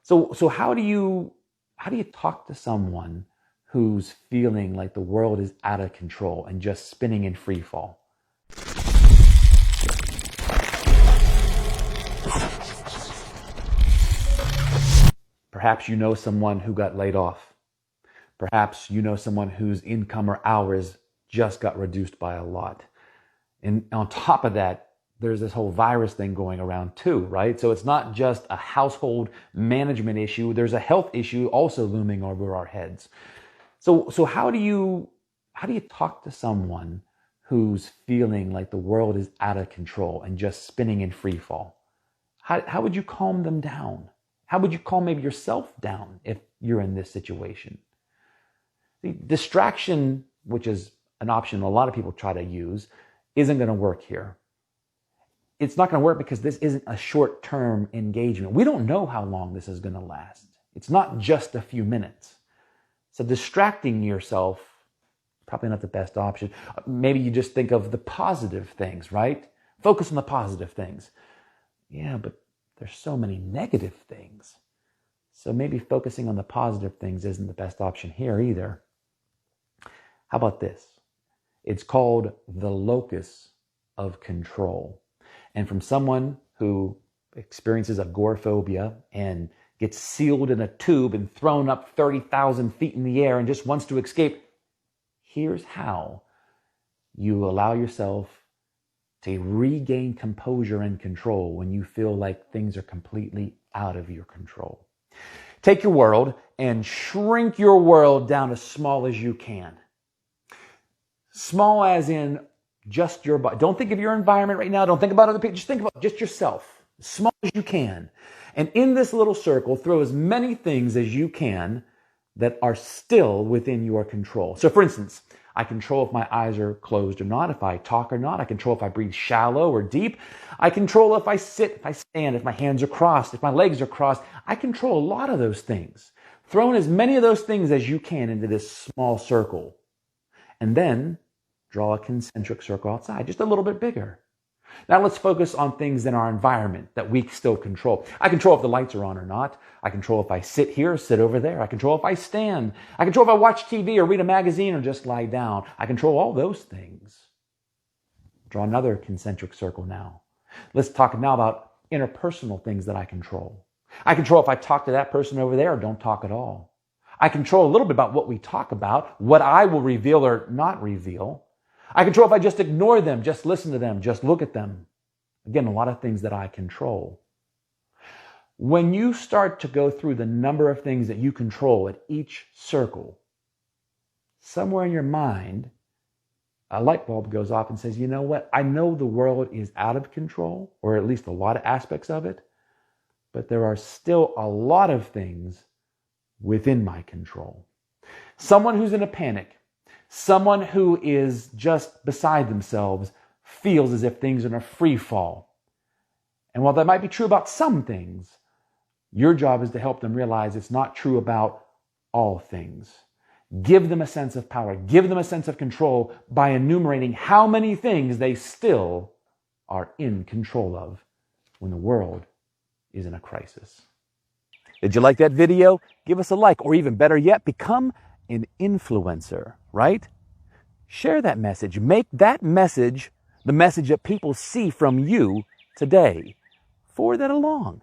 So how do you talk to someone who's feeling like the world is out of control and just spinning in free fall? Perhaps you know someone who got laid off. Perhaps you know someone whose income or hours just got reduced by a lot. And on top of that, there's this whole virus thing going around too, right? So it's not just a household management issue. There's a health issue also looming over our heads. So how do you talk to someone who's feeling like the world is out of control and just spinning in free fall? How would you calm them down? How would you calm maybe yourself down if you're in this situation? The distraction, which is an option a lot of people try to use, isn't going to work here. It's not going to work because this isn't a short-term engagement. We don't know how long this is going to last. It's not just a few minutes. So distracting yourself, probably not the best option. Maybe you just think of the positive things, right? Focus on the positive things. Yeah, but there's so many negative things. So maybe focusing on the positive things isn't the best option here either. How about this? It's called the locus of control. And from someone who experiences agoraphobia and gets sealed in a tube and thrown up 30,000 feet in the air and just wants to escape, here's how you allow yourself to regain composure and control when you feel like things are completely out of your control. Take your world and shrink your world down as small as you can. Small as in just your body. Don't think of your environment right now. Don't think about other people. Just think about just yourself, as small as you can. And in this little circle, throw as many things as you can that are still within your control. So for instance, I control if my eyes are closed or not, if I talk or not. I control if I breathe shallow or deep. I control if I sit, if I stand, if my hands are crossed, if my legs are crossed. I control a lot of those things. Throw in as many of those things as you can into this small circle. And then draw a concentric circle outside, just a little bit bigger. Now let's focus on things in our environment that we still control. I control if the lights are on or not. I control if I sit here or sit over there. I control if I stand. I control if I watch TV or read a magazine or just lie down. I control all those things. Draw another concentric circle now. Let's talk now about interpersonal things that I control. I control if I talk to that person over there or don't talk at all. I control a little bit about what we talk about, what I will reveal or not reveal. I control if I just ignore them, just listen to them, just look at them. Again, a lot of things that I control. When you start to go through the number of things that you control at each circle, somewhere in your mind, a light bulb goes off and says, you know what? I know the world is out of control, or at least a lot of aspects of it, but there are still a lot of things within my control. Someone who's in a panic, someone who is just beside themselves feels as if things are in a free fall. And while that might be true about some things, your job is to help them realize it's not true about all things. Give them a sense of power. Give them a sense of control by enumerating how many things they still are in control of when the world is in a crisis. Did you like that video? Give us a like, or even better yet, become an influencer, right? Share that message. Make that message the message that people see from you today. Forward that along.